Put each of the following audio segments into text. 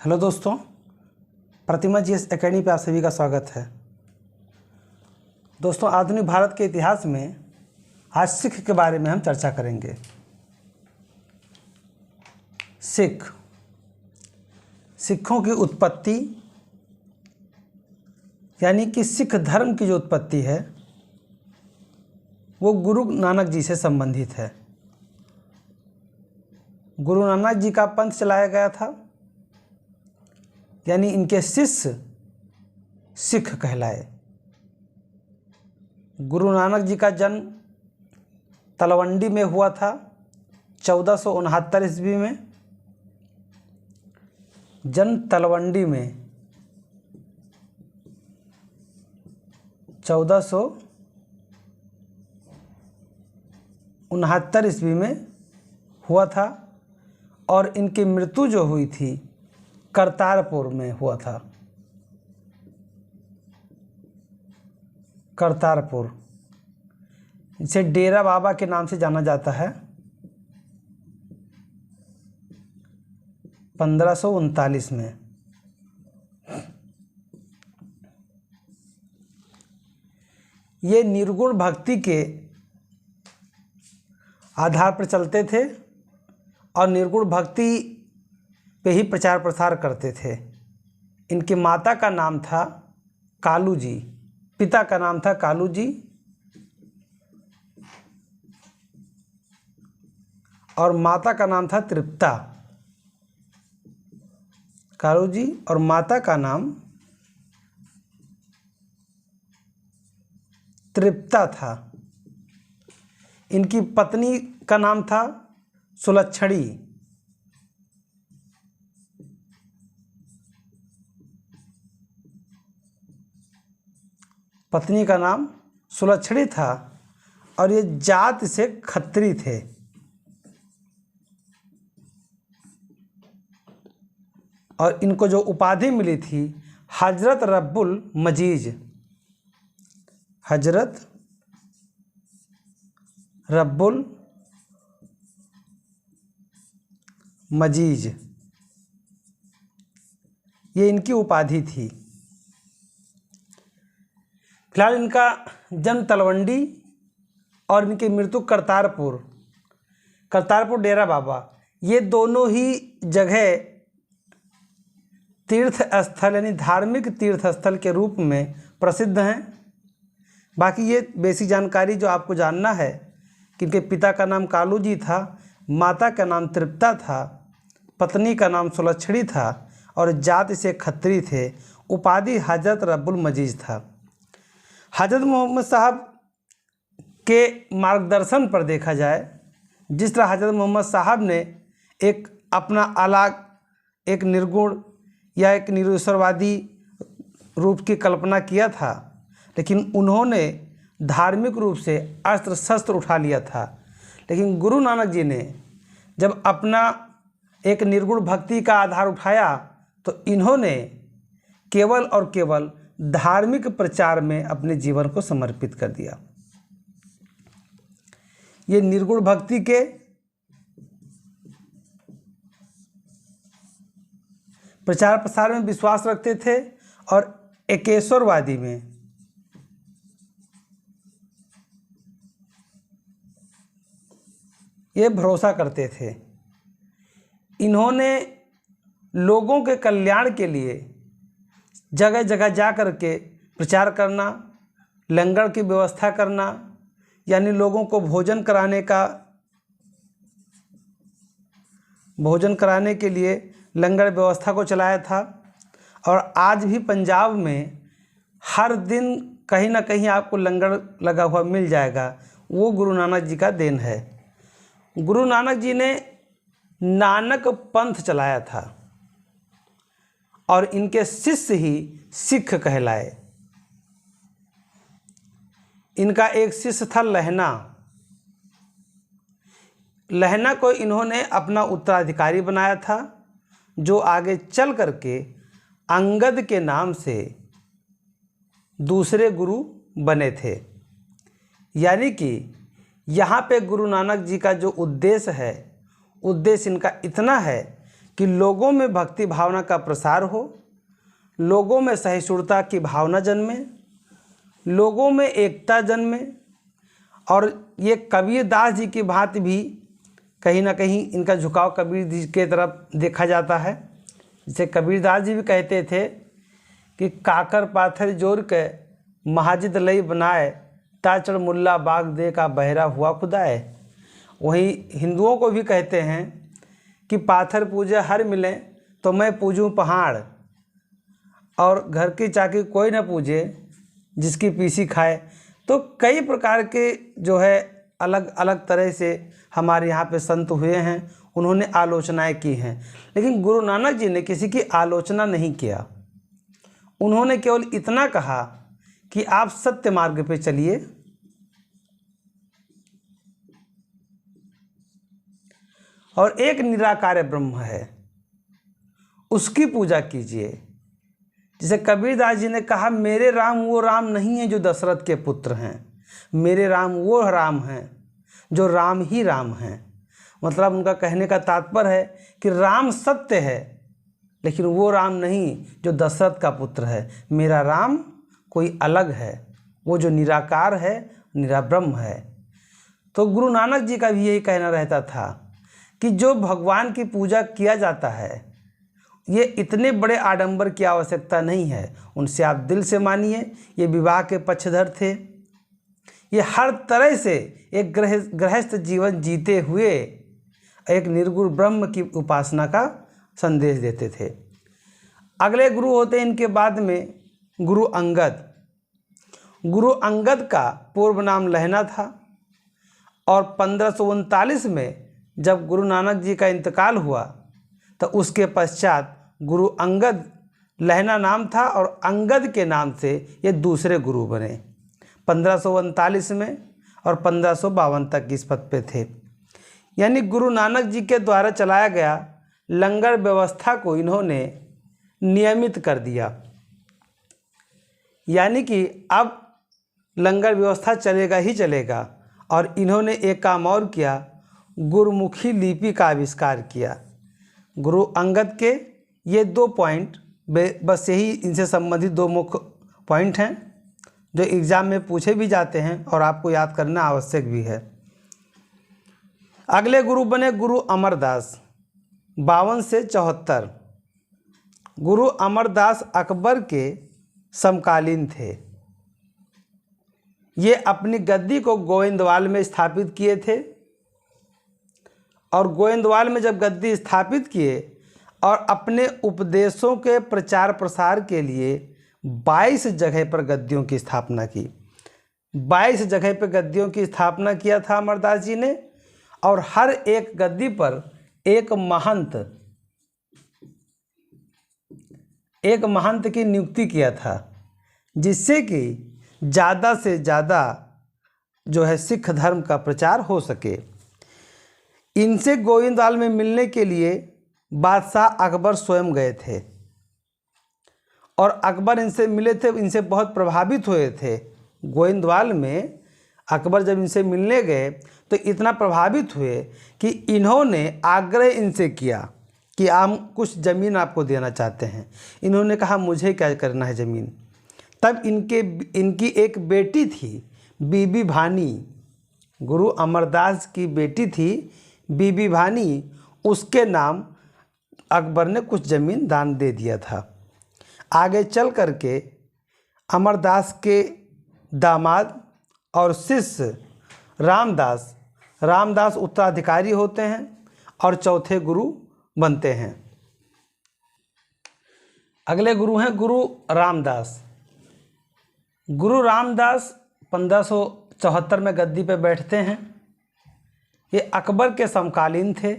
Hello दोस्तों, प्रतिमा GS academy पे आप सभी का स्वागत है। दोस्तों, आधुनिक भारत के इतिहास में आज सिख के बारे में हम चर्चा करेंगे। सिखों की उत्पत्ति यानी कि सिख धर्म की जो उत्पत्ति है वो गुरु नानक जी से संबंधित है। गुरु नानक जी का पंथ चलाया गया था, यानी इनके शिष्य सिख कहलाए। गुरु नानक जी का जन्म तलवंडी में हुआ था 1469 ईस्वी में। जन्म तलवंडी में 1469 ईस्वी में हुआ था और इनकी मृत्यु जो हुई थी करतारपुर में हुआ था। करतारपुर, इसे डेरा बाबा के नाम से जाना जाता है। 1539 में ये निर्गुण भक्ति के आधार पर चलते थे और निर्गुण भक्ति पे ही प्रचार प्रसार करते थे। इनकी माता का नाम था कालू जी, पिता का नाम था कालू जी और माता का नाम था तृप्ता। कालू जी और माता का नाम तृप्ता था। इनकी पत्नी का नाम था सुलक्षणी। पत्नी का नाम सुलक्षणी था और ये जात से खत्री थे। और इनको जो उपाधि मिली थी हजरत रब्बुल मजीज, हजरत रब्बुल मजीज, ये इनकी उपाधि थी। फिलहाल इनका जन्म तलवंडी और इनकी मृत्यु करतारपुर डेरा बाबा, ये दोनों ही जगह तीर्थ स्थल यानी धार्मिक तीर्थ स्थल के रूप में प्रसिद्ध हैं। बाकी ये बेसिक जानकारी जो आपको जानना है कि इनके पिता का नाम कालू जी था, माता का नाम तृप्ता था, पत्नी का नाम सुलक्षणी था और जात से खत्री थे। उपाधि हजरत रब्बुल मजीज था। हजरत मोहम्मद साहब के मार्गदर्शन पर देखा जाए, जिस तरह हजरत मोहम्मद साहब ने एक अपना अलग एक निर्गुण या एक निरीश्वरवादी रूप की कल्पना किया था, लेकिन उन्होंने धार्मिक रूप से अस्त्र शस्त्र उठा लिया था। लेकिन गुरु नानक जी ने जब अपना एक निर्गुण भक्ति का आधार उठाया तो इन्होंने केवल और केवल धार्मिक प्रचार में अपने जीवन को समर्पित कर दिया। ये निर्गुण भक्ति के प्रचार प्रसार में विश्वास रखते थे और एकेश्वरवादी में ये भरोसा करते थे। इन्होंने लोगों के कल्याण के लिए जगह जगह जा कर के प्रचार करना, लंगर की व्यवस्था करना, यानी लोगों को भोजन कराने के लिए लंगर व्यवस्था को चलाया था। और आज भी पंजाब में हर दिन कहीं ना कहीं आपको लंगर लगा हुआ मिल जाएगा। वो गुरु नानक जी का देन है। गुरु नानक जी ने नानक पंथ चलाया था और इनके शिष्य ही सिख कहलाए। इनका एक शिष्य था लहना। लहना को इन्होंने अपना उत्तराधिकारी बनाया था, जो आगे चल करके अंगद के नाम से दूसरे गुरु बने थे। यानी कि यहाँ पे गुरु नानक जी का जो उद्देश्य है, उद्देश्य इनका इतना है कि लोगों में भक्ति भावना का प्रसार हो, लोगों में सहिष्णुता की भावना जन्मे, लोगों में एकता जन्मे। और ये कबीरदास जी की भांति भी कहीं ना कहीं इनका झुकाव कबीर जी के तरफ देखा जाता है। जिसे कबीरदास जी भी कहते थे कि काकर पाथर जोर के महाजिद लई बनाए, ताचड़ मुल्ला बाग दे का बहरा हुआ खुदाए। वहीं हिंदुओं को भी कहते हैं कि पाथर पूजे हर मिले तो मैं पूजूं पहाड़, और घर की चाकी कोई ना पूजे जिसकी पीसी खाए। तो कई प्रकार के जो है अलग अलग तरह से हमारे यहाँ पे संत हुए हैं, उन्होंने आलोचनाएं की हैं। लेकिन गुरु नानक जी ने किसी की आलोचना नहीं किया। उन्होंने केवल इतना कहा कि आप सत्य मार्ग पे चलिए, और एक निराकार ब्रह्म है उसकी पूजा कीजिए। जिसे कबीरदास जी ने कहा, मेरे राम वो राम नहीं है जो दशरथ के पुत्र हैं, मेरे राम वो राम हैं जो राम ही राम हैं। मतलब उनका कहने का तात्पर्य है कि राम सत्य है, लेकिन वो राम नहीं जो दशरथ का पुत्र है। मेरा राम कोई अलग है, वो जो निराकार है, निराब्रह्म है। तो गुरु नानक जी का भी यही कहना रहता था कि जो भगवान की पूजा किया जाता है, ये इतने बड़े आडंबर की आवश्यकता नहीं है। उनसे आप दिल से मानिए। ये विवाह के पक्षधर थे, ये हर तरह से एक गृहस्थ जीवन जीते हुए एक निर्गुण ब्रह्म की उपासना का संदेश देते थे। अगले गुरु होते हैं इनके बाद में गुरु अंगद। गुरु अंगद का पूर्व नाम लहना था, और 1539 में जब गुरु नानक जी का इंतकाल हुआ तो उसके पश्चात गुरु अंगद लहना नाम था, और अंगद के नाम से ये दूसरे गुरु बने। 1539 में और 1552 तक इस पद पे थे। यानी गुरु नानक जी के द्वारा चलाया गया लंगर व्यवस्था को इन्होंने नियमित कर दिया। यानी कि अब लंगर व्यवस्था चलेगा ही चलेगा। और इन्होंने एक काम और किया, गुरुमुखी लिपि का आविष्कार किया। गुरु अंगद के ये 2 पॉइंट, बस यही इनसे संबंधित 2 मुख्य पॉइंट हैं जो एग्ज़ाम में पूछे भी जाते हैं और आपको याद करना आवश्यक भी है। अगले गुरु बने गुरु अमरदास, 52 से 74। गुरु अमरदास अकबर के समकालीन थे। ये अपनी गद्दी को गोविंदवाल में स्थापित किए थे, और गोविंदवाल में जब गद्दी स्थापित किए और अपने उपदेशों के प्रचार प्रसार के लिए 22 जगह पर गद्दियों की स्थापना की। 22 जगह पर गद्दियों की स्थापना किया था अमरदास जी ने, और हर एक गद्दी पर एक महंत की नियुक्ति किया था, जिससे कि ज़्यादा से ज़्यादा जो है सिख धर्म का प्रचार हो सके। इनसे गोविंदवाल में मिलने के लिए बादशाह अकबर स्वयं गए थे, और अकबर इनसे मिले थे, इनसे बहुत प्रभावित हुए थे। गोविंदवाल में अकबर जब इनसे मिलने गए तो इतना प्रभावित हुए कि इन्होंने आग्रह इनसे किया कि हम कुछ ज़मीन आपको देना चाहते हैं। इन्होंने कहा, मुझे क्या करना है ज़मीन। तब इनकी एक बेटी थी बीबी भानी, गुरु अमरदास की बेटी थी बीबी भानी, उसके नाम अकबर ने कुछ ज़मीन दान दे दिया था। आगे चल करके अमरदास के दामाद और शिष्य रामदास उत्तराधिकारी होते हैं और चौथे गुरु बनते हैं। अगले गुरु हैं गुरु रामदास। गुरु रामदास 1574 में गद्दी पे बैठते हैं। ये अकबर के समकालीन थे।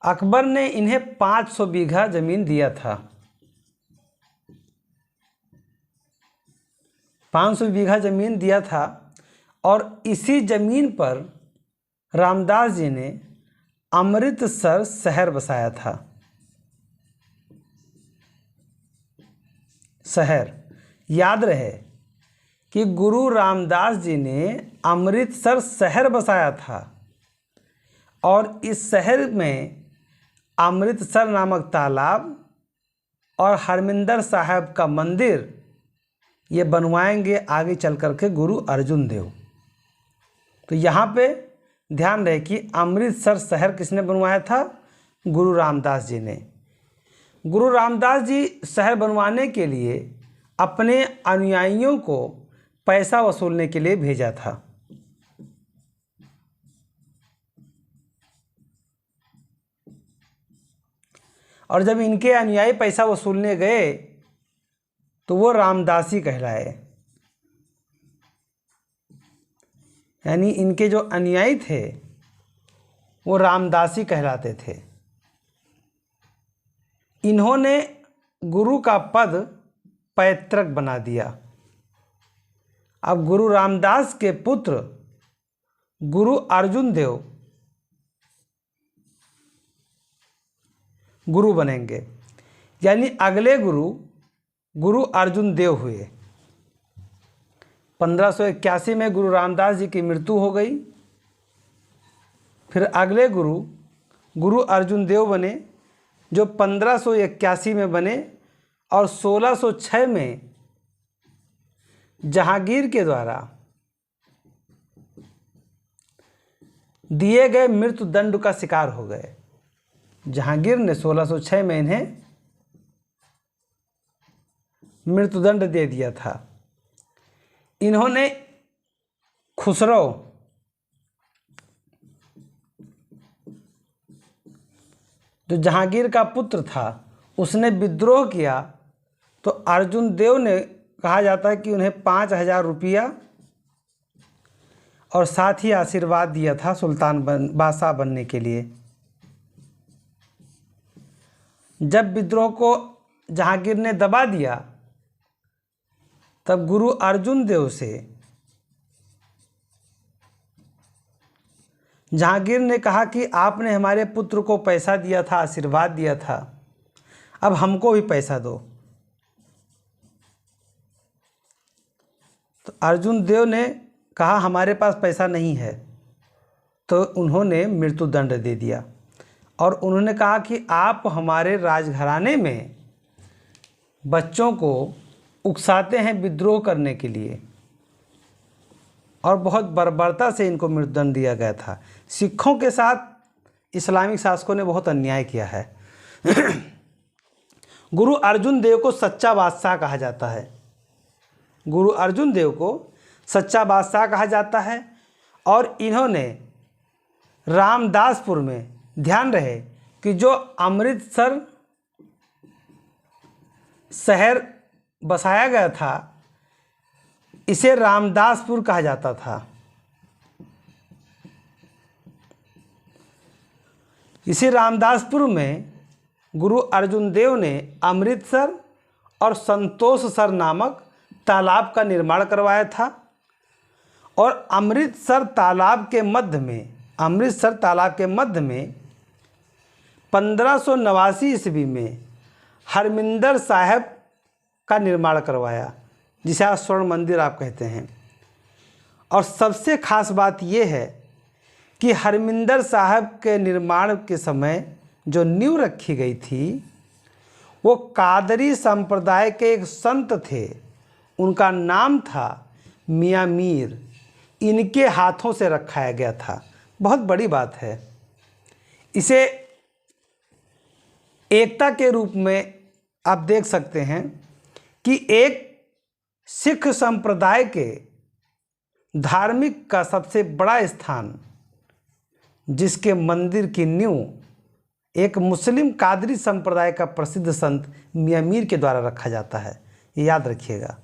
अकबर ने इन्हें 500 बीघा जमीन दिया था। 500 बीघा जमीन दिया था, और इसी जमीन पर रामदास जी ने अमृतसर शहर बसाया था। शहर याद रहे कि गुरु रामदास जी ने अमृतसर शहर बसाया था, और इस शहर में अमृतसर नामक तालाब और हरमिंदर साहब का मंदिर ये बनवाएंगे आगे चल कर के गुरु अर्जुन देव। तो यहाँ पे ध्यान रहे कि अमृतसर शहर किसने बनवाया था? गुरु रामदास जी ने। गुरु रामदास जी शहर बनवाने के लिए अपने अनुयायियों को पैसा वसूलने के लिए भेजा था। और जब इनके अनुयायी पैसा वसूलने गए तो वो रामदासी कहलाए, यानी इनके जो अनुयायी थे वो रामदासी कहलाते थे। इन्होंने गुरु का पद पैतृक बना दिया। अब गुरु रामदास के पुत्र गुरु अर्जुन देव गुरु बनेंगे, यानी अगले गुरु गुरु अर्जुन देव हुए। 1581 में गुरु रामदास जी की मृत्यु हो गई। फिर अगले गुरु गुरु अर्जुन देव बने, जो 1581 में बने और 1606 में जहांगीर के द्वारा दिए गए मृत्यु दंड का शिकार हो गए। जहांगीर ने 1606 में इन्हें मृत्युदंड दे दिया था। इन्होंने खुसरो जो जहांगीर का पुत्र था उसने विद्रोह किया, तो अर्जुन देव ने कहा जाता है कि उन्हें 5000 रुपया और साथ ही आशीर्वाद दिया था सुल्तान बादशाह बनने के लिए। जब विद्रोह को जहांगीर ने दबा दिया तब गुरु अर्जुन देव से जहांगीर ने कहा कि आपने हमारे पुत्र को पैसा दिया था, आशीर्वाद दिया था, अब हमको भी पैसा दो। तो अर्जुन देव ने कहा हमारे पास पैसा नहीं है, तो उन्होंने मृत्युदंड दे दिया और उन्होंने कहा कि आप हमारे राजघराने में बच्चों को उकसाते हैं विद्रोह करने के लिए, और बहुत बर्बरता से इनको मृत्युदंड दिया गया था। सिखों के साथ इस्लामिक शासकों ने बहुत अन्याय किया है। गुरु अर्जुन देव को सच्चा बादशाह कहा जाता है। गुरु अर्जुन देव को सच्चा बादशाह कहा जाता है और इन्होंने रामदासपुर में, ध्यान रहे कि जो अमृतसर शहर बसाया गया था इसे रामदासपुर कहा जाता था। इसी रामदासपुर में गुरु अर्जुन देव ने अमृतसर और संतोषसर नामक तालाब का निर्माण करवाया था। और अमृतसर तालाब के मध्य में 1589 ईस्वी में हरमिंदर साहब का निर्माण करवाया, जिसे आज स्वर्ण मंदिर आप कहते हैं। और सबसे खास बात यह है कि हरमिंदर साहब के निर्माण के समय जो नींव रखी गई थी वो कादरी संप्रदाय के एक संत थे, उनका नाम था मियाँ मीर। इनके हाथों से रखाया गया था। बहुत बड़ी बात है। इसे एकता के रूप में आप देख सकते हैं कि एक सिख संप्रदाय के धार्मिक का सबसे बड़ा स्थान, जिसके मंदिर की नींव एक मुस्लिम कादरी संप्रदाय का प्रसिद्ध संत मियाँ मीर के द्वारा रखा जाता है, ये याद रखिएगा।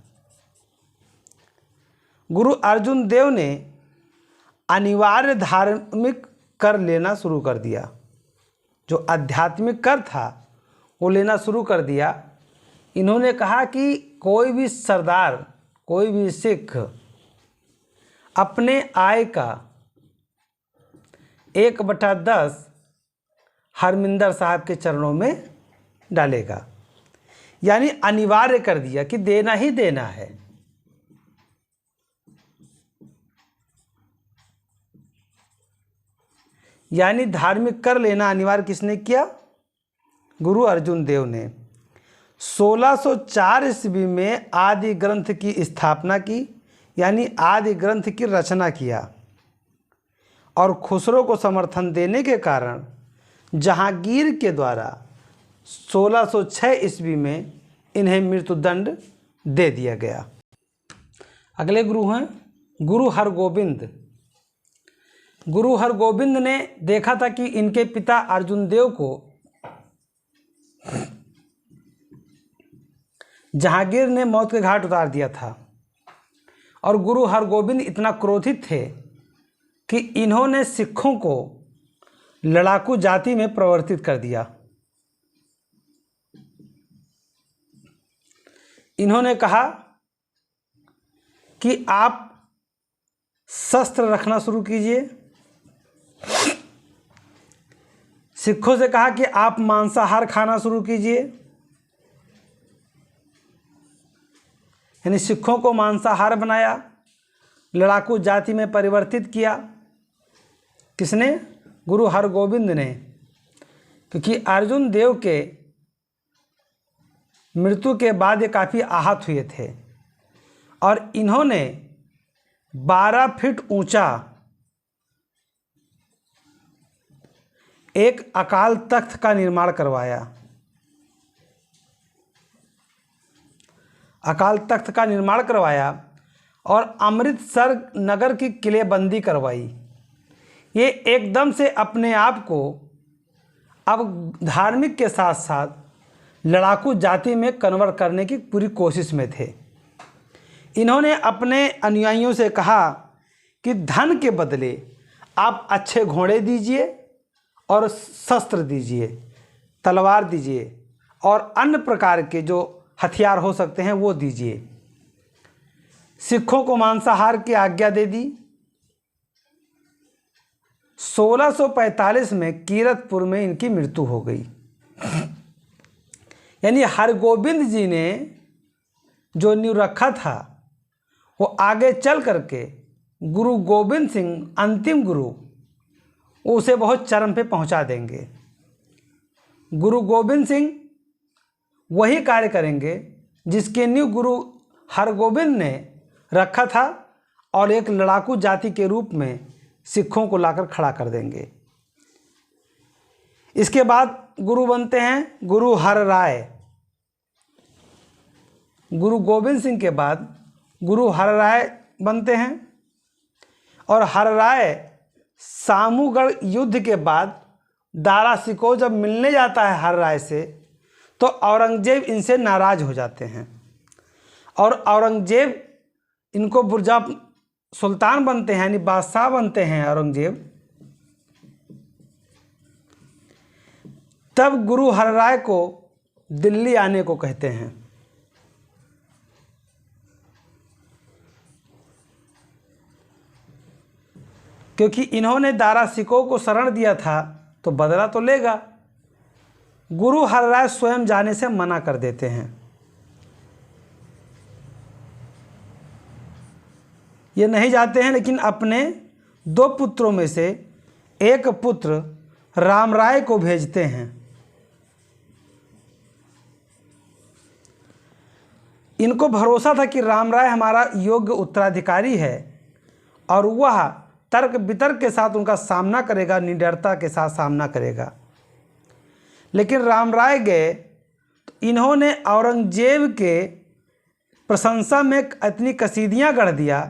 गुरु अर्जुन देव ने अनिवार्य धार्मिक कर लेना शुरू कर दिया। जो आध्यात्मिक कर था वो लेना शुरू कर दिया। इन्होंने कहा कि कोई भी सरदार, कोई भी सिख अपने आय का 1/10 हरमिंदर साहब के चरणों में डालेगा, यानी अनिवार्य कर दिया कि देना ही देना है। यानी धार्मिक कर लेना अनिवार्य किसने किया? गुरु अर्जुन देव ने 1604 ईस्वी में आदि ग्रंथ की स्थापना की, यानी आदि ग्रंथ की रचना किया। और खुसरो को समर्थन देने के कारण जहांगीर के द्वारा 1606 ईस्वी में इन्हें मृत्युदंड दे दिया गया। अगले गुरु हैं गुरु हरगोविंद। गुरु हरगोविंद ने देखा था कि इनके पिता अर्जुन देव को जहांगीर ने मौत के घाट उतार दिया था, और गुरु हरगोविंद इतना क्रोधित थे कि इन्होंने सिखों को लड़ाकू जाति में परिवर्तित कर दिया। इन्होंने कहा कि आप शस्त्र रखना शुरू कीजिए। सिखों से कहा कि आप मांसाहार खाना शुरू कीजिए, यानी सिखों को मांसाहार बनाया, लड़ाकू जाति में परिवर्तित किया। किसने? गुरु हरगोविंद ने। क्योंकि अर्जुन देव के मृत्यु के बाद ये काफ़ी आहत हुए थे, और इन्होंने 12 फीट ऊंचा एक अकाल तख्त का निर्माण करवाया। अकाल तख्त का निर्माण करवाया और अमृतसर नगर की किलेबंदी करवाई। ये एकदम से अपने आप को अब धार्मिक के साथ साथ लड़ाकू जाति में कन्वर्ट करने की पूरी कोशिश में थे। इन्होंने अपने अनुयायियों से कहा कि धन के बदले आप अच्छे घोड़े दीजिए और शस्त्र दीजिए, तलवार दीजिए, और अन्य प्रकार के जो हथियार हो सकते हैं वो दीजिए। सिखों को मांसाहार की आज्ञा दे दी। 1645 में कीरतपुर में इनकी मृत्यु हो गई। यानी हरगोविंद जी ने जो नींव रखा था वो आगे चल करके गुरु गोविंद सिंह, अंतिम गुरु, उसे बहुत चरम पे पहुंचा देंगे। गुरु गोविंद सिंह वही कार्य करेंगे जिसके नींव गुरु हरगोविंद ने रखा था, और एक लड़ाकू जाति के रूप में सिखों को लाकर खड़ा कर देंगे। इसके बाद गुरु बनते हैं गुरु हरराय। गुरु गोविंद सिंह के बाद गुरु हरराय बनते हैं, और हरराय सामूगढ़ युद्ध के बाद दारा सिकोह जब मिलने जाता है हरराय से, तो औरंगजेब इनसे नाराज हो जाते हैं, और औरंगजेब इनको बुर्जा सुल्तान बनते हैं, यानी बादशाह बनते हैं औरंगजेब। तब गुरु हरराय को दिल्ली आने को कहते हैं। क्योंकि इन्होंने दारा सिकोह को शरण दिया था तो बदला तो लेगा। गुरु हरराय स्वयं जाने से मना कर देते हैं। ये नहीं जाते हैं, लेकिन अपने 2 पुत्रों में से एक पुत्र रामराय को भेजते हैं। इनको भरोसा था कि रामराय हमारा योग्य उत्तराधिकारी है, और वह तर्क वितर्क के साथ उनका सामना करेगा, निडरता के साथ सामना करेगा। लेकिन रामराय गए तो इन्होंने औरंगजेब के प्रशंसा में इतनी कसीदियाँ गढ़ दिया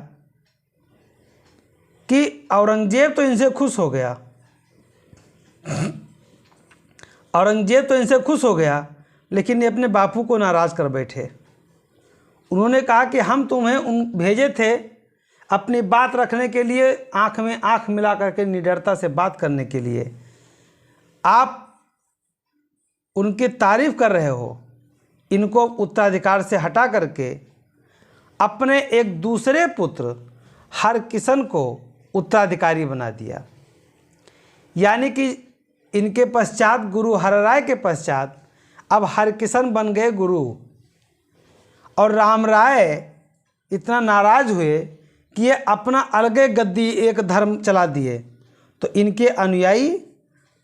कि औरंगजेब तो इनसे खुश हो गया। औरंगजेब तो इनसे खुश हो गया, लेकिन ये अपने बापू को नाराज कर बैठे। उन्होंने कहा कि हम तुम्हें भेजे थे अपनी बात रखने के लिए, आंख में आंख मिला करके निडरता से बात करने के लिए। आप उनकी तारीफ कर रहे हो, इनको उत्तराधिकार से हटा करके अपने एक दूसरे पुत्र हरकिशन को उत्तराधिकारी बना दिया। यानी कि इनके पश्चात, गुरु हरराय के पश्चात, अब हरकिशन बन गए गुरु। और रामराय इतना नाराज हुए कि ये अपना अलगे गद्दी एक धर्म चला दिए, तो इनके अनुयायी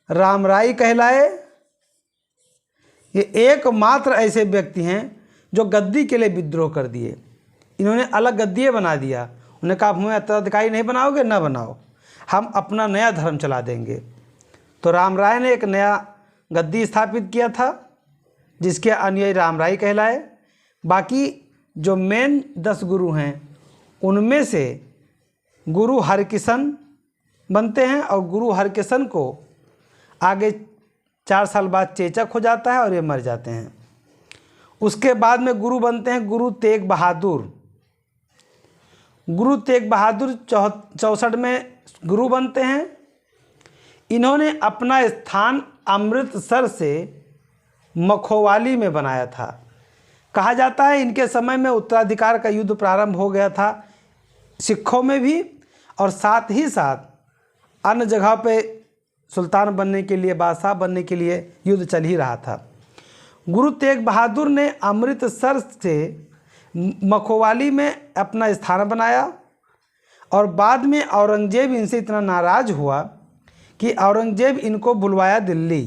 रामराय कहलाए, ये एकमात्र ऐसे व्यक्ति हैं जो गद्दी के लिए विद्रोह कर दिए। इन्होंने अलग गद्दी बना दिया। उन्होंने कहा हमें उत्तराधिकारी नहीं बनाओगे, ना बनाओ, हम अपना नया धर्म चला देंगे। तो राम राय ने एक नया गद्दी स्थापित किया था जिसके अनुयायी राम राय कहलाए। बाकी जो मेन 10 गुरु हैं उनमें से गुरु हरकिशन बनते हैं और गुरु हरकिशन को आगे 4 साल बाद चेचक हो जाता है और ये मर जाते हैं। उसके बाद में गुरु बनते हैं गुरु तेग बहादुर। गुरु तेग बहादुर 64 में गुरु बनते हैं। इन्होंने अपना स्थान अमृतसर से मखोवाली में बनाया था। कहा जाता है इनके समय में उत्तराधिकार का युद्ध प्रारंभ हो गया था सिखों में भी, और साथ ही साथ अन्य जगह पे सुल्तान बनने के लिए, बादशाह बनने के लिए युद्ध चल ही रहा था। गुरु तेग बहादुर ने अमृतसर से मखोवाली में अपना स्थान बनाया और बाद में औरंगजेब इनसे इतना नाराज़ हुआ कि औरंगजेब इनको बुलवाया दिल्ली।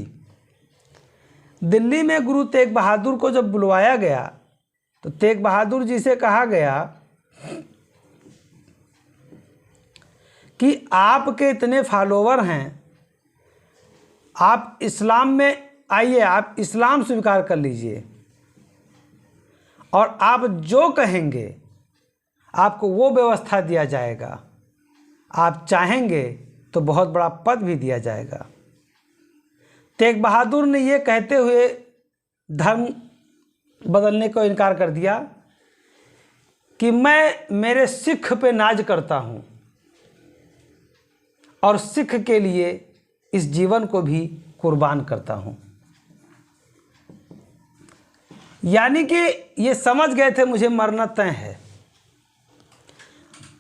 दिल्ली में गुरु तेग बहादुर को जब बुलवाया गया तो तेग बहादुर जी से कहा गया कि आपके इतने फॉलोवर हैं, आप इस्लाम में आइए, आप इस्लाम स्वीकार कर लीजिए और आप जो कहेंगे आपको वो व्यवस्था दिया जाएगा, आप चाहेंगे तो बहुत बड़ा पद भी दिया जाएगा। तेग बहादुर ने ये कहते हुए धर्म बदलने को इनकार कर दिया कि मैं मेरे सिख पे नाज करता हूँ और सिख के लिए इस जीवन को भी कुर्बान करता हूँ। यानी कि ये समझ गए थे मुझे मरना तय है।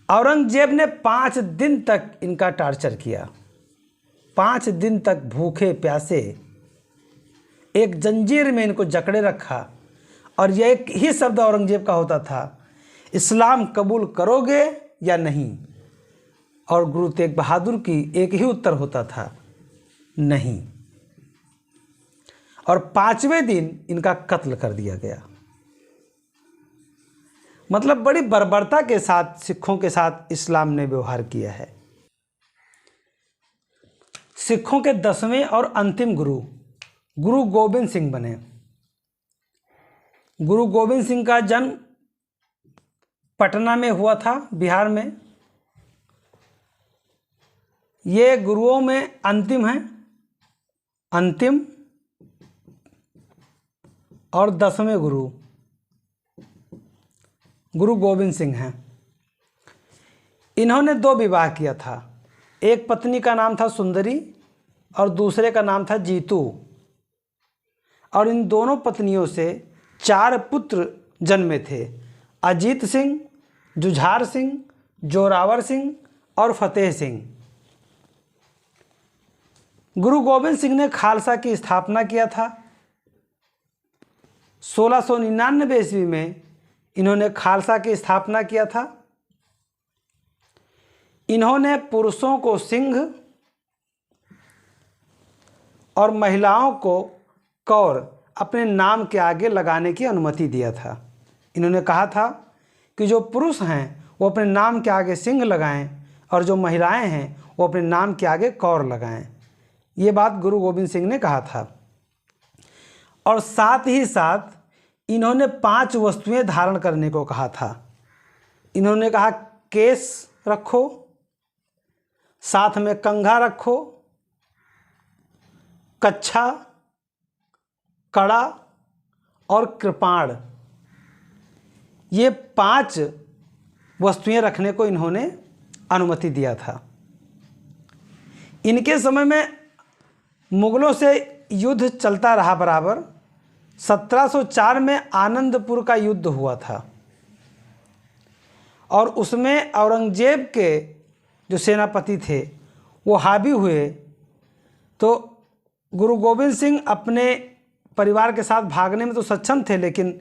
औरंगजेब ने 5 दिन तक इनका टार्चर किया, 5 दिन तक भूखे प्यासे एक जंजीर में इनको जकड़े रखा और यह एक ही शब्द औरंगजेब का होता था, इस्लाम कबूल करोगे या नहीं। और गुरु तेग बहादुर की एक ही उत्तर होता था, नहीं। और 5वें दिन इनका कत्ल कर दिया गया। मतलब बड़ी बर्बरता के साथ सिखों के साथ इस्लाम ने व्यवहार किया है। सिखों के 10वें और अंतिम गुरु गुरु गोबिंद सिंह बने। गुरु गोबिंद सिंह का जन्म पटना में हुआ था, बिहार में। ये गुरुओं में अंतिम हैं, अंतिम और 10वें गुरु गुरु गोबिंद सिंह हैं। इन्होंने 2 विवाह किया था। एक पत्नी का नाम था सुंदरी और दूसरे का नाम था जीतू। और इन दोनों पत्नियों से 4 पुत्र जन्मे थे, अजीत सिंह, जुझार सिंह, जोरावर सिंह और फतेह सिंह। गुरु गोबिंद सिंह ने खालसा की स्थापना किया था। 1699 ईस्वी में इन्होंने खालसा की स्थापना किया था। इन्होंने पुरुषों को सिंह और महिलाओं को कौर अपने नाम के आगे लगाने की अनुमति दिया था। इन्होंने कहा था कि जो पुरुष हैं वो अपने नाम के आगे सिंह लगाएं और जो महिलाएं हैं वो अपने नाम के आगे कौर लगाएं। ये बात गुरु गोबिंद सिंह ने कहा था। और साथ ही साथ इन्होंने 5 वस्तुएं धारण करने को कहा था। इन्होंने कहा केस रखो, साथ में कंघा रखो, कच्छा, कड़ा और कृपाण। ये 5 वस्तुएं रखने को इन्होंने अनुमति दिया था। इनके समय में मुगलों से युद्ध चलता रहा बराबर। 1704 में आनंदपुर का युद्ध हुआ था और उसमें औरंगजेब के जो सेनापति थे वो हावी हुए। तो गुरु गोबिंद सिंह अपने परिवार के साथ भागने में तो सक्षम थे, लेकिन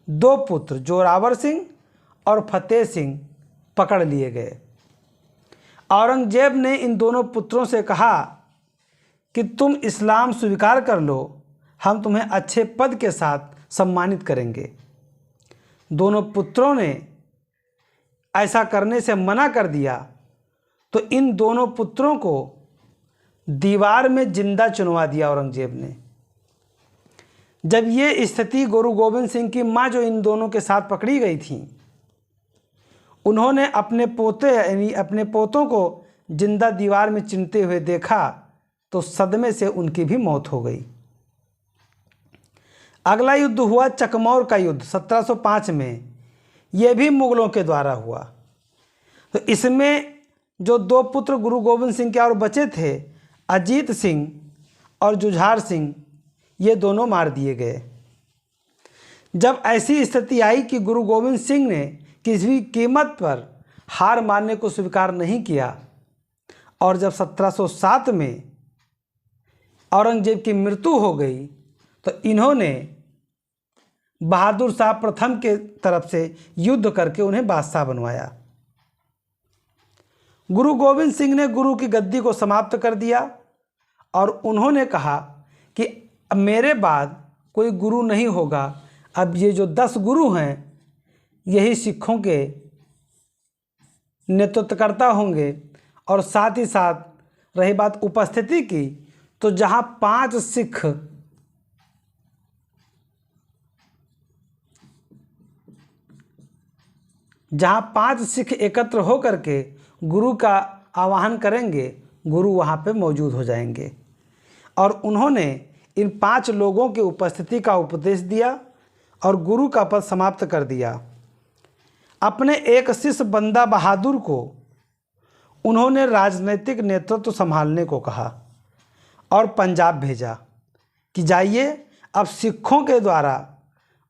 2 पुत्र जोरावर सिंह और फतेह सिंह पकड़ लिए गए। औरंगजेब ने इन दोनों पुत्रों से कहा कि तुम इस्लाम स्वीकार कर लो, हम तुम्हें अच्छे पद के साथ सम्मानित करेंगे। दोनों पुत्रों ने ऐसा करने से मना कर दिया तो इन दोनों पुत्रों को दीवार में जिंदा चुनवा दिया औरंगजेब ने। जब ये स्थिति गुरु गोविंद सिंह की माँ जो इन दोनों के साथ पकड़ी गई थी, उन्होंने अपने पोते यानी अपने पोतों को जिंदा दीवार में चिनते हुए देखा तो सदमे से उनकी भी मौत हो गई। अगला युद्ध हुआ चकमौर का युद्ध 1705 में। यह भी मुगलों के द्वारा हुआ। तो इसमें जो दो पुत्र गुरु गोविंद सिंह के और बचे थे, अजीत सिंह और जुझार सिंह, ये दोनों मार दिए गए। जब ऐसी स्थिति आई कि गुरु गोविंद सिंह ने किसी भी कीमत पर हार मानने को स्वीकार नहीं किया और जब 1707 में औरंगजेब की मृत्यु हो गई तो इन्होंने बहादुर शाह प्रथम के तरफ से युद्ध करके उन्हें बादशाह बनवाया। गुरु गोविंद सिंह ने गुरु की गद्दी को समाप्त कर दिया और उन्होंने कहा कि अब मेरे बाद कोई गुरु नहीं होगा, अब ये जो 10 गुरु हैं यही सिखों के नेतृत्वकर्ता होंगे। और साथ ही साथ रही बात उपस्थिति की, तो जहाँ 5 सिख एकत्र होकर के गुरु का आवाहन करेंगे, गुरु वहाँ पे मौजूद हो जाएंगे। और उन्होंने इन 5 लोगों की उपस्थिति का उपदेश दिया और गुरु का पद समाप्त कर दिया। अपने एक शिष्य बंदा बहादुर को उन्होंने राजनीतिक नेतृत्व संभालने को कहा और पंजाब भेजा कि जाइए अब सिखों के द्वारा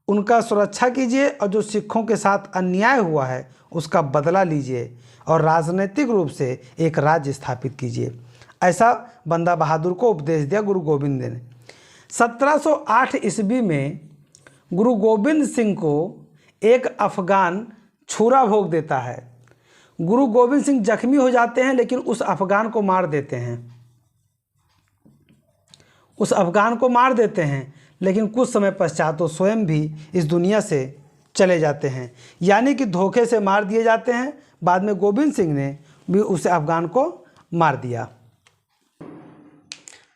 उनका सुरक्षा कीजिए और जो सिखों के साथ अन्याय हुआ है उसका बदला लीजिए और राजनीतिक रूप से एक राज्य स्थापित कीजिए। ऐसा बंदा बहादुर को उपदेश दिया गुरु गोविंद ने। 1708 ईस्वी में गुरु गोविंद सिंह को एक अफगान छुरा भोग देता है। गुरु गोविंद सिंह जख्मी हो जाते हैं लेकिन उस अफगान को मार देते हैं। लेकिन कुछ समय पश्चात वो स्वयं भी इस दुनिया से चले जाते हैं, यानी कि धोखे से मार दिए जाते हैं। बाद में गोविंद सिंह ने भी उस अफगान को मार दिया।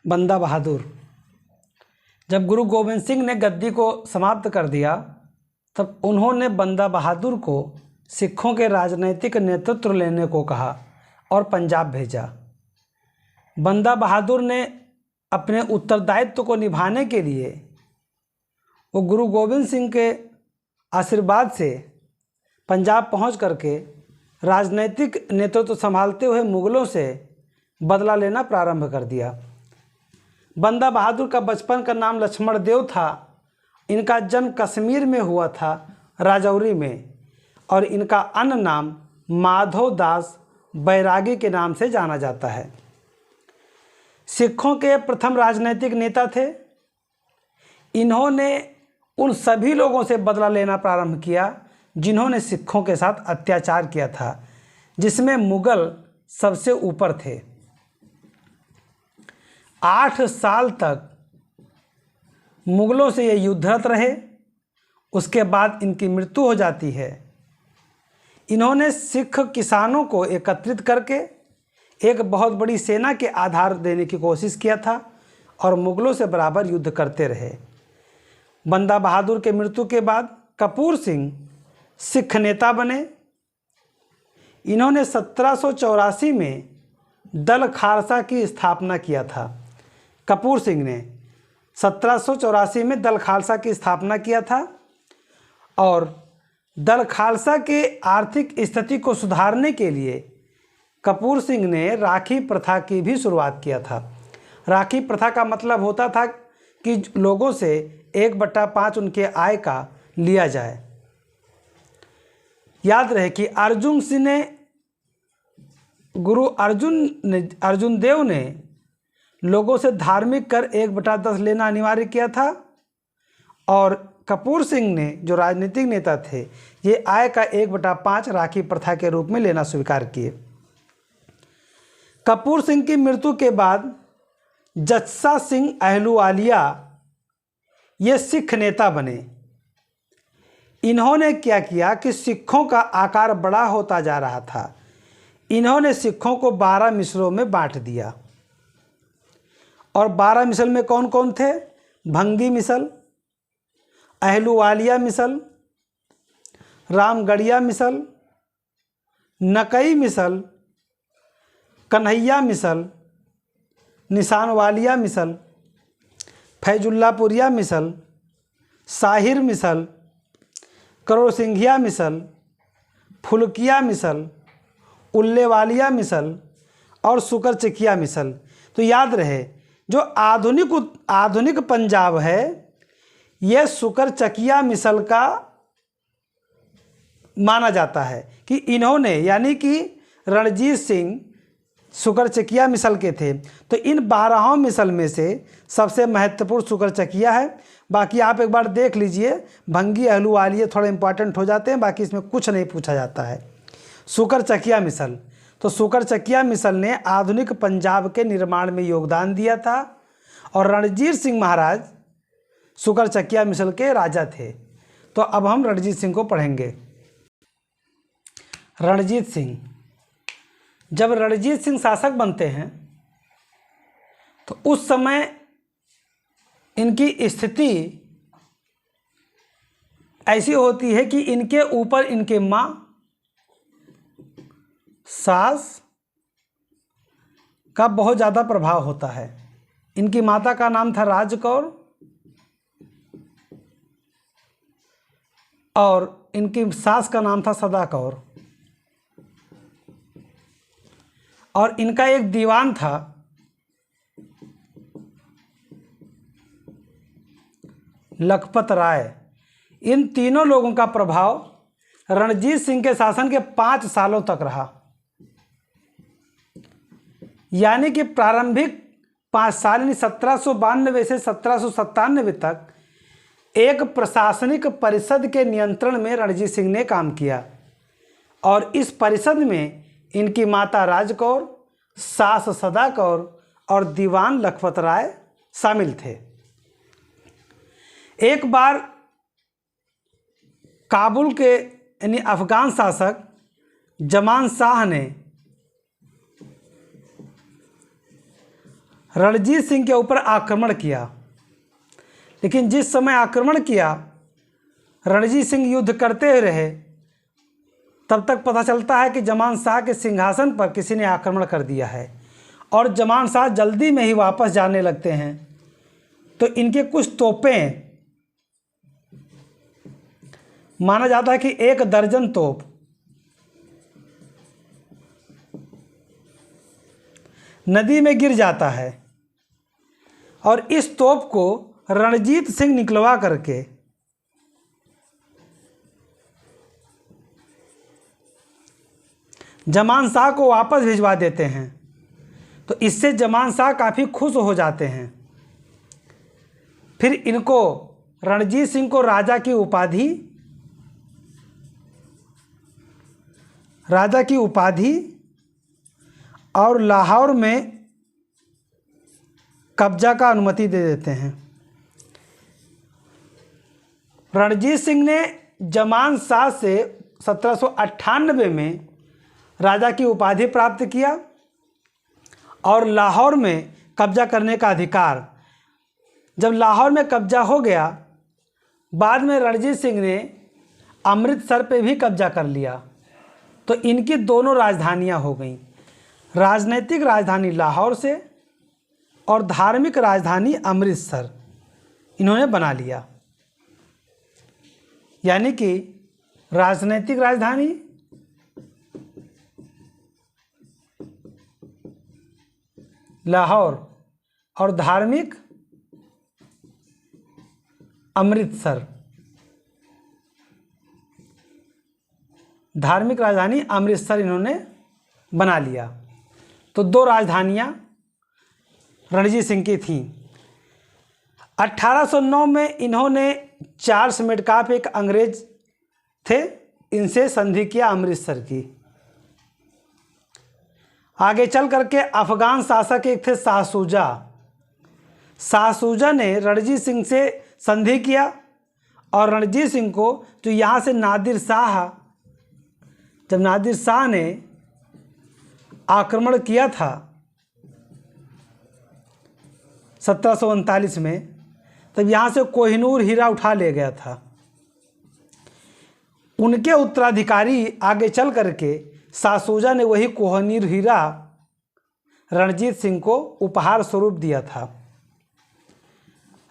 बंदा बहादुर, जब गुरु गोविंद सिंह ने गद्दी को समाप्त कर दिया तब उन्होंने बंदा बहादुर को सिखों के राजनीतिक नेतृत्व लेने को कहा और पंजाब भेजा। बंदा बहादुर ने अपने उत्तरदायित्व को निभाने के लिए वो गुरु गोविंद सिंह के आशीर्वाद से पंजाब पहुंच करके राजनीतिक नेतृत्व संभालते हुए मुगलों से बदला लेना प्रारंभ कर दिया। बंदा बहादुर का बचपन का नाम लक्ष्मण देव था। इनका जन्म कश्मीर में हुआ था, राजौरी में, और इनका अन्य नाम माधव दास बैरागी के नाम से जाना जाता है। सिखों के प्रथम राजनीतिक नेता थे। इन्होंने उन सभी लोगों से बदला लेना प्रारंभ किया जिन्होंने सिखों के साथ अत्याचार किया था, जिसमें मुगल सबसे ऊपर थे। 8 साल तक मुगलों से ये युद्धरत रहे। उसके बाद इनकी मृत्यु हो जाती है। इन्होंने सिख किसानों को एकत्रित करके एक बहुत बड़ी सेना के आधार देने की कोशिश किया था और मुगलों से बराबर युद्ध करते रहे। बंदा बहादुर के मृत्यु के बाद कपूर सिंह सिख नेता बने। इन्होंने 1784 में दल खालसा की स्थापना किया था। कपूर सिंह ने 1784 में दल खालसा की स्थापना किया था और दल खालसा के आर्थिक स्थिति को सुधारने के लिए कपूर सिंह ने राखी प्रथा की भी शुरुआत किया था। राखी प्रथा का मतलब होता था कि लोगों से 1/5 उनके आय का लिया जाए। याद रहे कि गुरु अर्जुन देव ने लोगों से धार्मिक कर 1/10 लेना अनिवार्य किया था और कपूर सिंह ने, जो राजनीतिक नेता थे, ये आय का 1/5 राखी प्रथा के रूप में लेना स्वीकार किए। कपूर सिंह की मृत्यु के बाद जस्सा सिंह अहलूवालिया ये सिख नेता बने। इन्होंने क्या किया कि सिखों का आकार बड़ा होता जा रहा था। इन्होंने सिखों को 12 मिसलों में बांट दिया। और 12 मिसल में कौन कौन थे? भंगी मिसल, अहलुवालिया मिसल, रामगढ़िया मिसल, नकई मिसल, कन्हैया मिसल, निशानवालिया मिसल, फैजुल्लापुरिया मिसल, साहिर मिसल, करोड़ सिंघिया मिसल, फुलकिया मिसल, उल्लेवालिया मिसल और सुकर चकिया मिसल। तो याद रहे, जो आधुनिक पंजाब है यह सुकर चकिया मिसल का माना जाता है कि इन्होंने, यानी कि रणजीत सिंह सुकर चकिया मिसल के थे। तो इन 12 मिसल में से सबसे महत्वपूर्ण सुकर चकिया है। बाकी आप एक बार देख लीजिए, भंगी अहलुवालिया थोड़े इंपॉर्टेंट हो जाते हैं, बाकी इसमें कुछ नहीं पूछा जाता है। सुकर चकिया मिसल, तो सुकर चकिया मिसल ने आधुनिक पंजाब के निर्माण में योगदान दिया था और रणजीत सिंह महाराज सुकर चकिया मिसल के राजा थे। तो अब हम रणजीत सिंह को पढ़ेंगे। रणजीत सिंह, जब रणजीत सिंह शासक बनते हैं तो उस समय इनकी स्थिति ऐसी होती है कि इनके ऊपर इनके माँ, सास का बहुत ज़्यादा प्रभाव होता है। इनकी माता का नाम था राजकौर और इनकी सास का नाम था सदाकौर। और इनका एक दीवान था लखपत राय। इन तीनों लोगों का प्रभाव रणजीत सिंह के शासन के 5 सालों तक रहा। यानी कि प्रारंभिक 5 साल यानी 1792 से 1797 तक एक प्रशासनिक परिषद के नियंत्रण में रणजीत सिंह ने काम किया और इस परिषद में इनकी माता राजकौर, सास सदाकौर और दीवान लखपत राय शामिल थे। एक बार काबुल के यानी अफगान शासक जमान शाह ने रणजीत सिंह के ऊपर आक्रमण किया, लेकिन जिस समय आक्रमण किया रणजीत सिंह युद्ध करते ही रहे, तब तक पता चलता है कि जमान शाह के सिंहासन पर किसी ने आक्रमण कर दिया है और जमान शाह जल्दी में ही वापस जाने लगते हैं। तो इनके कुछ तोपें, माना जाता है कि 1 दर्जन तोप नदी में गिर जाता है और इस तोप को रणजीत सिंह निकलवा करके जमान शाह को वापस भिजवा देते हैं। तो इससे जमान शाह काफ़ी खुश हो जाते हैं। फिर इनको रणजीत सिंह को राजा की उपाधि और लाहौर में कब्जा का अनुमति दे देते हैं। रणजीत सिंह ने जमान शाह से 1798 में राजा की उपाधि प्राप्त किया और लाहौर में कब्जा करने का अधिकार। जब लाहौर में कब्जा हो गया, बाद में रणजीत सिंह ने अमृतसर पे भी कब्जा कर लिया। तो इनकी दोनों राजधानियां हो गईं, राजनीतिक राजधानी लाहौर से और धार्मिक राजधानी अमृतसर इन्होंने बना लिया। यानी कि राजनीतिक राजधानी लाहौर और धार्मिक अमृतसर, धार्मिक राजधानी अमृतसर इन्होंने बना लिया। तो 2 राजधानियां रणजीत सिंह की थीं। 1809 में इन्होंने चार्ल्स मेटकाफ एक अंग्रेज थे, इनसे संधि किया अमृतसर की। आगे चल करके अफगान शासक एक थे शाह शुजा। शाह सूजा ने रणजीत सिंह से संधि किया और रणजीत सिंह को जो यहाँ से जब नादिर शाह ने आक्रमण किया था 1739 में, तब यहाँ से कोहिनूर हीरा उठा ले गया था। उनके उत्तराधिकारी आगे चल करके शाह सूजा ने वही कोहिनूर हीरा रणजीत सिंह को उपहार स्वरूप दिया था।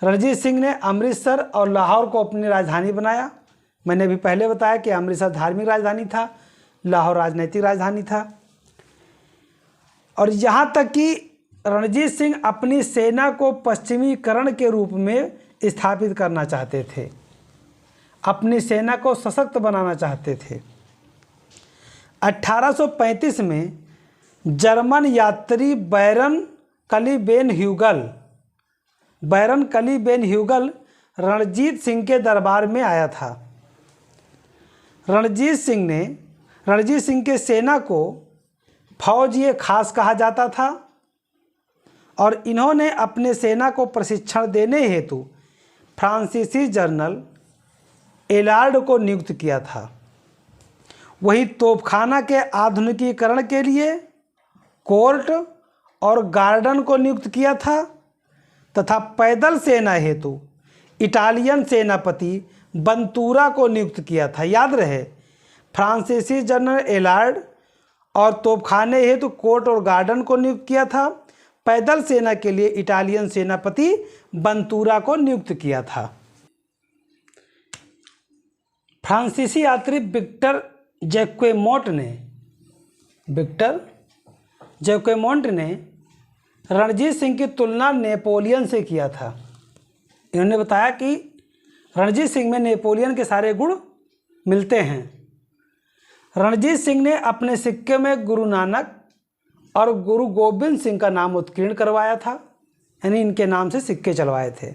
रणजीत सिंह ने अमृतसर और लाहौर को अपनी राजधानी बनाया। मैंने भी पहले बताया कि अमृतसर धार्मिक राजधानी था, लाहौर राजनीतिक राजधानी था। और यहाँ तक कि रणजीत सिंह अपनी सेना को पश्चिमीकरण के रूप में स्थापित करना चाहते थे, अपनी सेना को सशक्त बनाना चाहते थे। 1835 में जर्मन यात्री बैरन कली बेन ह्यूगल रणजीत सिंह के दरबार में आया था। रणजीत सिंह के सेना को फौज खास कहा जाता था और इन्होंने अपने सेना को प्रशिक्षण देने हेतु फ्रांसीसी जनरल एलार्ड को नियुक्त किया था। वही तोपखाना के आधुनिकीकरण के लिए कोर्ट और गार्डन को नियुक्त किया था तथा पैदल सेना हेतु इटालियन सेनापति बंतूरा को नियुक्त किया था। याद रहे, फ्रांसीसी जनरल एलार्ड और तोपखाने हेतु कोर्ट और गार्डन को नियुक्त किया था, पैदल सेना के लिए इटालियन सेनापति बंतूरा को नियुक्त किया था। फ्रांसीसी यात्री विक्टर जैक्वेमोंट ने रणजीत सिंह की तुलना नेपोलियन से किया था। इन्होंने बताया कि रणजीत सिंह में नेपोलियन के सारे गुण मिलते हैं। रणजीत सिंह ने अपने सिक्के में गुरु नानक और गुरु गोबिंद सिंह का नाम उत्कीर्ण करवाया था, यानी इनके नाम से सिक्के चलवाए थे।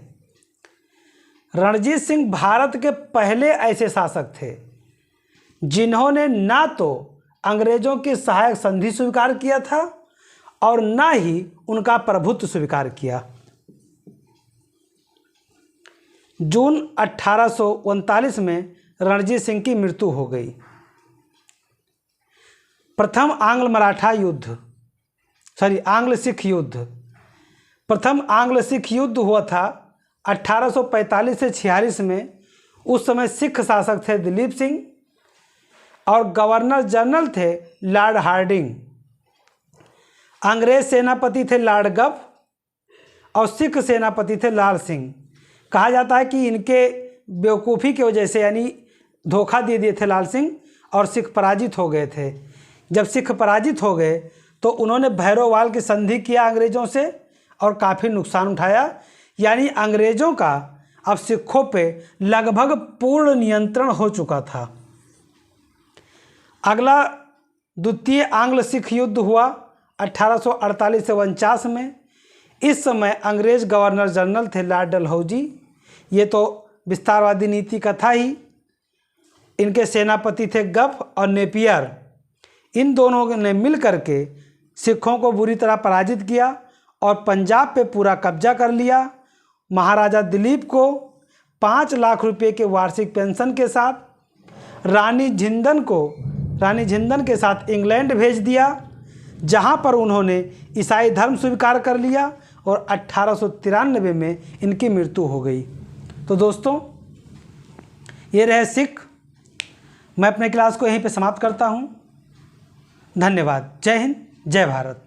रणजीत सिंह भारत के पहले ऐसे शासक थे जिन्होंने ना तो अंग्रेजों की सहायक संधि स्वीकार किया था और ना ही उनका प्रभुत्व स्वीकार किया। जून 1839 में रणजीत सिंह की मृत्यु हो गई। प्रथम आंग्ल सिख युद्ध हुआ था 1845 से 46 में। उस समय सिख शासक थे दिलीप सिंह और गवर्नर जनरल थे लॉर्ड हार्डिंग। अंग्रेज सेनापति थे लॉर्ड गफ और सिख सेनापति थे लाल सिंह। कहा जाता है कि इनके बेवकूफ़ी की वजह से, यानी धोखा दे दिए थे लाल सिंह और सिख पराजित हो गए थे। जब सिख पराजित हो गए तो उन्होंने भैरोवाल की संधि किया अंग्रेज़ों से और काफ़ी नुकसान उठाया, यानी अंग्रेज़ों का अब सिखों पे लगभग पूर्ण नियंत्रण हो चुका था। अगला द्वितीय आंग्ल सिख युद्ध हुआ 1848 से 49 में। इस समय अंग्रेज गवर्नर जनरल थे लॉर्ड डलहौजी। ये तो विस्तारवादी नीति का था ही। इनके सेनापति थे गफ और नेपियर। इन दोनों ने मिलकर के सिखों को बुरी तरह पराजित किया और पंजाब पे पूरा कब्जा कर लिया। महाराजा दिलीप को 5 लाख रुपए के वार्षिक पेंशन के साथ रानी झिंदन के साथ इंग्लैंड भेज दिया, जहां पर उन्होंने ईसाई धर्म स्वीकार कर लिया और 1893 में इनकी मृत्यु हो गई। तो दोस्तों, ये रहे सिख। मैं अपने क्लास को यहीं पे समाप्त करता हूं। धन्यवाद। जय हिंद, जय भारत।